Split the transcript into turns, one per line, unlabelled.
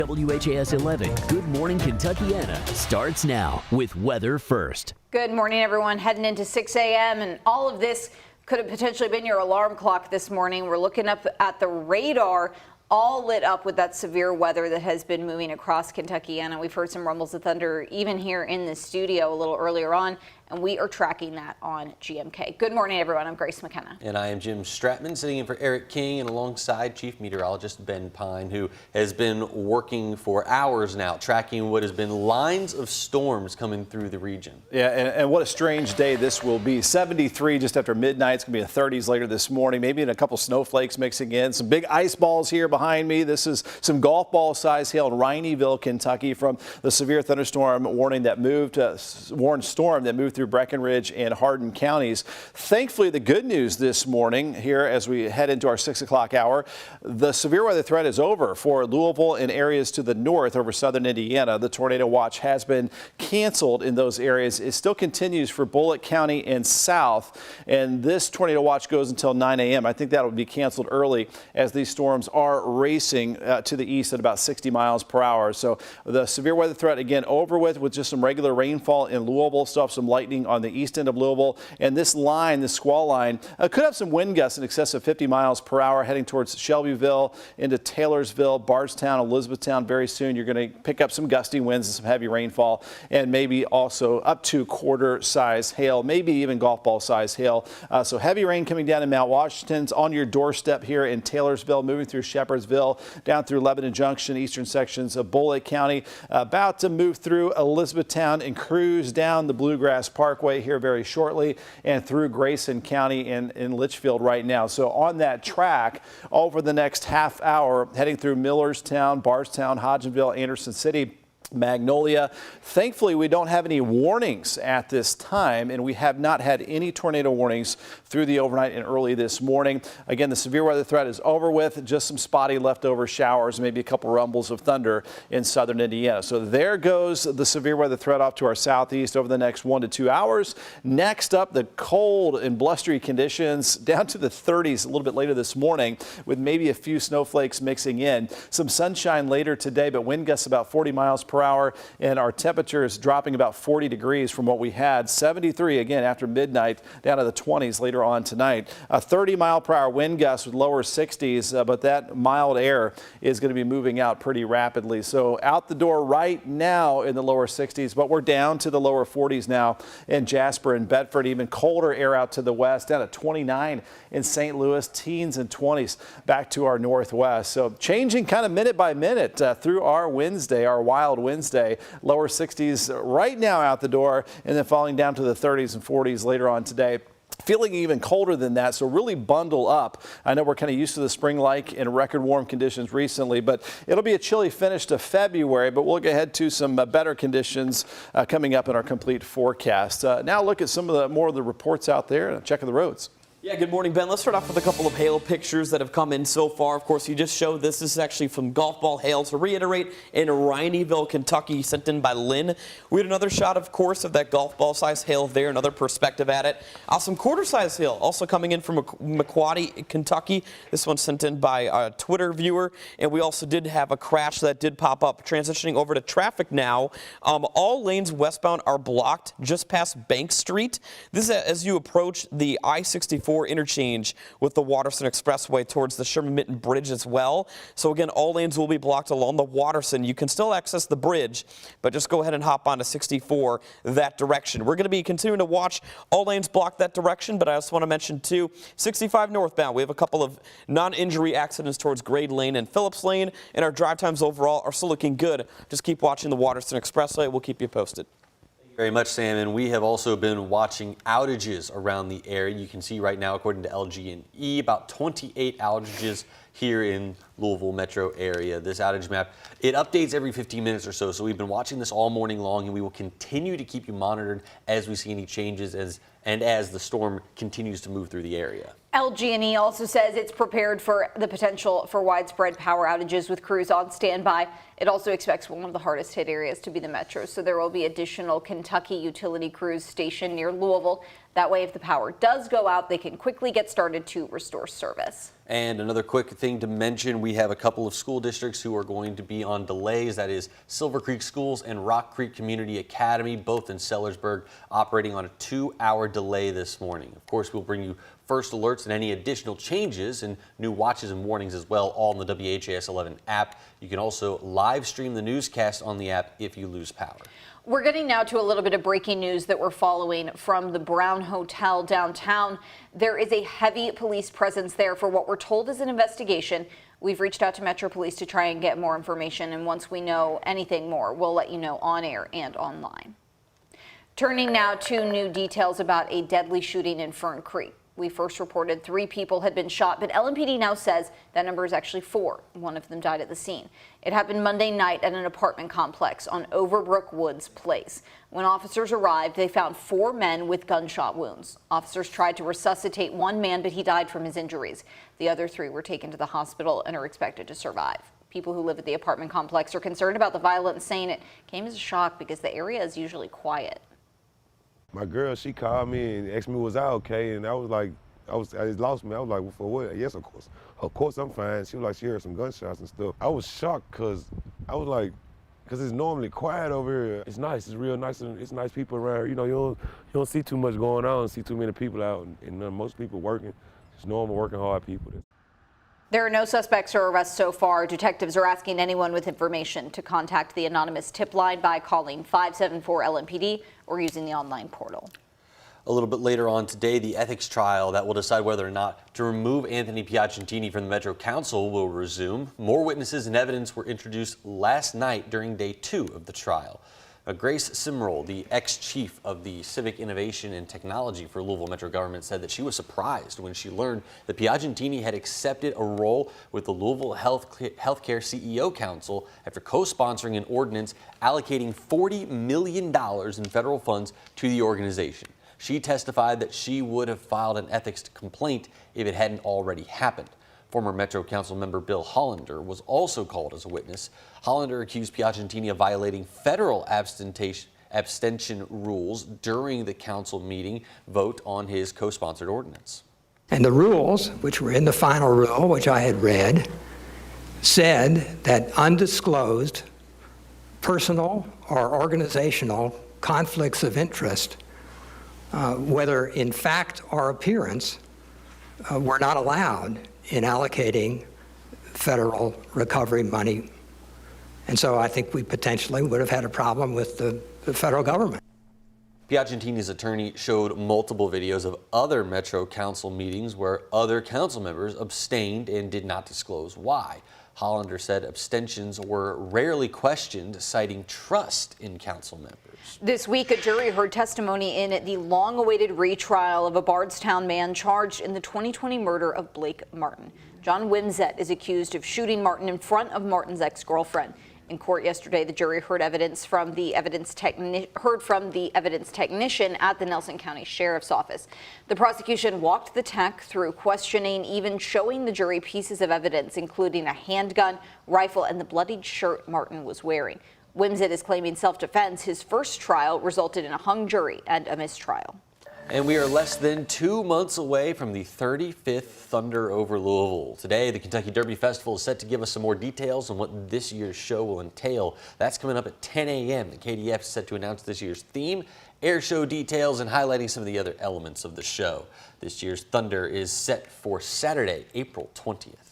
WHAS11 Good Morning Kentuckiana starts now with weather first.
Good morning, everyone. Heading into 6 a.m. and all of this could have potentially been your alarm clock this morning. We're looking up at the radar, all lit up with that severe weather that has been moving across Kentuckiana. We've heard some rumbles of thunder even here in the studio a little earlier on, and we are tracking that on GMK. Good morning, everyone. I'm Grace McKenna.
And I am Jim Stratman, sitting in for Eric King and alongside Chief Meteorologist Ben Pine, who has been working for hours now, tracking what has been lines of storms coming through the region.
Yeah, and what a strange day this will be. 73 just after midnight. It's going to be in the 30s later this morning, maybe in a couple snowflakes mixing in. Some big ice balls here behind me. This is some golf ball size hail in Retrial, Kentucky from the severe thunderstorm warning that moved, warned storm that moved through Breckenridge and Hardin counties. Thankfully, the good news this morning here as we head into our 6 o'clock hour, the severe weather threat is over for Louisville and areas to the north over southern Indiana. The tornado watch has been canceled in those areas. It still continues for Bullitt County and south, and this tornado watch goes until 9 a.m. I think that will be canceled early as these storms are racing to the east at about 60 miles per hour. So the severe weather threat again over with just some regular rainfall in Louisville. Still have some lightning on the east end of Louisville, and this line, this squall line, could have some wind gusts in excess of 50 miles per hour heading towards Shelbyville into Taylorsville, Bardstown, Elizabethtown. Very soon you're going to pick up some gusty winds and some heavy rainfall, and maybe also up to quarter size hail, maybe even golf ball size hail. So heavy rain coming down in Mount Washington's on your doorstep here in Taylorsville, moving through Shepherdsville, down through Lebanon Junction, eastern sections of Bullitt County, about to move through Elizabethtown and cruise down the Bluegrass Parkway here very shortly and through Grayson County and in Litchfield right now. So on that track over the next half hour, heading through Millerstown, Bardstown, Hodgenville, Anderson City, Magnolia. Thankfully, we don't have any warnings at this time, and we have not had any tornado warnings through the overnight and early this morning. Again, the severe weather threat is over with, just some spotty leftover showers, maybe a couple rumbles of thunder in southern Indiana. So there goes the severe weather threat off to our southeast over the next 1 to 2 hours. Next up, the cold and blustery conditions down to the 30s a little bit later this morning with maybe a few snowflakes mixing in. Some sunshine later today, but wind gusts about 40 miles per hour, and our temperature is dropping about 40 degrees from what we had. 73 again after midnight, down to the 20s later on tonight. A 30-mile-per-hour wind gust with lower 60s, but that mild air is going to be moving out pretty rapidly. So out the door right now in the lower 60s, but we're down to the lower 40s now in Jasper and Bedford. Even colder air out to the west, down to 29 in St. Louis, teens and 20s back to our northwest. So changing kind of minute by minute through our Wednesday, our wild Wednesday. Lower 60s right now out the door, and then falling down to the 30s and 40s later on today. Feeling even colder than that, so really bundle up. I know we're kind of used to the spring-like and record warm conditions recently, but it'll be a chilly finish to February, but we'll get ahead to some better conditions coming up in our complete forecast. Now look at some of the more of the reports out there and checking the roads.
Yeah, good morning, Ben. Let's start off with a couple of hail pictures that have come in so far. Of course, you just showed this is actually from golf ball hail. To reiterate, in Retrial, Kentucky, sent in by Lynn. We had another shot, of course, of that golf ball size hail there, another perspective at it. Some quarter size hail also coming in from McQuaddy, Kentucky. This one sent in by a Twitter viewer. And we also did have a crash that did pop up. Transitioning over to traffic now. All lanes westbound are blocked just past Bank Street. This is as you approach the I-64 interchange with the Watterson Expressway towards the Sherman-Mitten Bridge as well. So again, all lanes will be blocked along the Watterson. You can still access the bridge, but just go ahead and hop onto 64 that direction. We're going to be continuing to watch all lanes block that direction, but I just want to mention too, 65 northbound, we have a couple of non-injury accidents towards Grade Lane and Phillips Lane, and our drive times overall are still looking good. Just keep watching the Watterson Expressway. We'll keep you posted.
Very much, Sam, and we have also been watching outages around the area. You can see right now, according to LG&E, about 28 outages here in Louisville metro area. This outage map, it updates every 15 minutes or so, so we've been watching this all morning long, and we will continue to keep you monitored as we see any changes as the storm continues to move through the area.
LG&E also says it's prepared for the potential for widespread power outages with crews on standby. It also expects one of the hardest hit areas to be the metro, so there will be additional Kentucky utility crews stationed near Louisville. That way, if the power does go out, they can quickly get started to restore service.
And another quick thing to mention, we have a couple of school districts who are going to be on delays. That is Silver Creek Schools and Rock Creek Community Academy, both in Sellersburg, operating on a 2-hour delay this morning. Of course, we'll bring you first alerts and any additional changes and new watches and warnings as well, all in the WHAS11 app. You can also live stream the newscast on the app if you lose power.
We're getting now to a little bit of breaking news that we're following from the Brown Hotel downtown. There is a heavy police presence there for what we're told is an investigation. We've reached out to Metro Police to try and get more information, and once we know anything more, we'll let you know on air and online. Turning now to new details about a deadly shooting in Fern Creek. We first reported 3 people had been shot, but LMPD now says that number is actually 4. One of them died at the scene. It happened Monday night at an apartment complex on Overbrook Woods Place. When officers arrived, they found 4 men with gunshot wounds. Officers tried to resuscitate one man, but he died from his injuries. The other 3 were taken to the hospital and are expected to survive. People who live at the apartment complex are concerned about the violence, saying it came as a shock because the area is usually quiet.
My girl, she called me and asked me was I okay, and I was like, I just lost me. I was like, well, for what? Yes, of course. Of course I'm fine. She was like, she heard some gunshots and stuff. I was shocked because I was like, because it's normally quiet over here. It's nice. It's real nice, and it's nice people around here. You know, you don't see too much going on, see too many people out, and most people working. It's normal, working hard people.
There are no suspects or arrests so far. Detectives are asking anyone with information to contact the anonymous tip line by calling 574-LMPD or using the online portal.
A little bit later on today, the ethics trial that will decide whether or not to remove Anthony Piacentini from the Metro Council will resume. More witnesses and evidence were introduced last night during day 2 of the trial. Grace Simrol, the ex-chief of the Civic Innovation and Technology for Louisville Metro government, said that she was surprised when she learned that Piacentini had accepted a role with the Louisville Healthcare CEO Council after co-sponsoring an ordinance allocating $40 million in federal funds to the organization. She testified that she would have filed an ethics complaint if it hadn't already happened. Former Metro Council member Bill Hollander was also called as a witness. Hollander accused Piacentini of violating federal abstention rules during the council meeting vote on his co-sponsored ordinance.
And the rules, which were in the final rule, which I had read, said that undisclosed personal or organizational conflicts of interest, whether in fact or appearance, were not allowed in allocating federal recovery money. And so I think we potentially would have had a problem with the federal government.
Piacentini's attorney showed multiple videos of other Metro Council meetings where other council members abstained and did not disclose why. Hollander said abstentions were rarely questioned, citing trust in council members.
This week, a jury heard testimony in the long-awaited retrial of a Bardstown man charged in the 2020 murder of Blake Martin. John Wimsett is accused of shooting Martin in front of Martin's ex-girlfriend. In court yesterday, the jury heard evidence from the evidence technician at the Nelson County Sheriff's Office. The prosecution walked the tech through questioning, even showing the jury pieces of evidence, including a handgun, rifle, and the bloodied shirt Martin was wearing. Wimsett is claiming self-defense. His first trial resulted in a hung jury and a mistrial.
And we are less than 2 months away from the 35th Thunder over Louisville. Today, the Kentucky Derby Festival is set to give us some more details on what this year's show will entail. That's coming up at 10 a.m. The KDF is set to announce this year's theme, air show details, and highlighting some of the other elements of the show. This year's Thunder is set for Saturday, April 20th.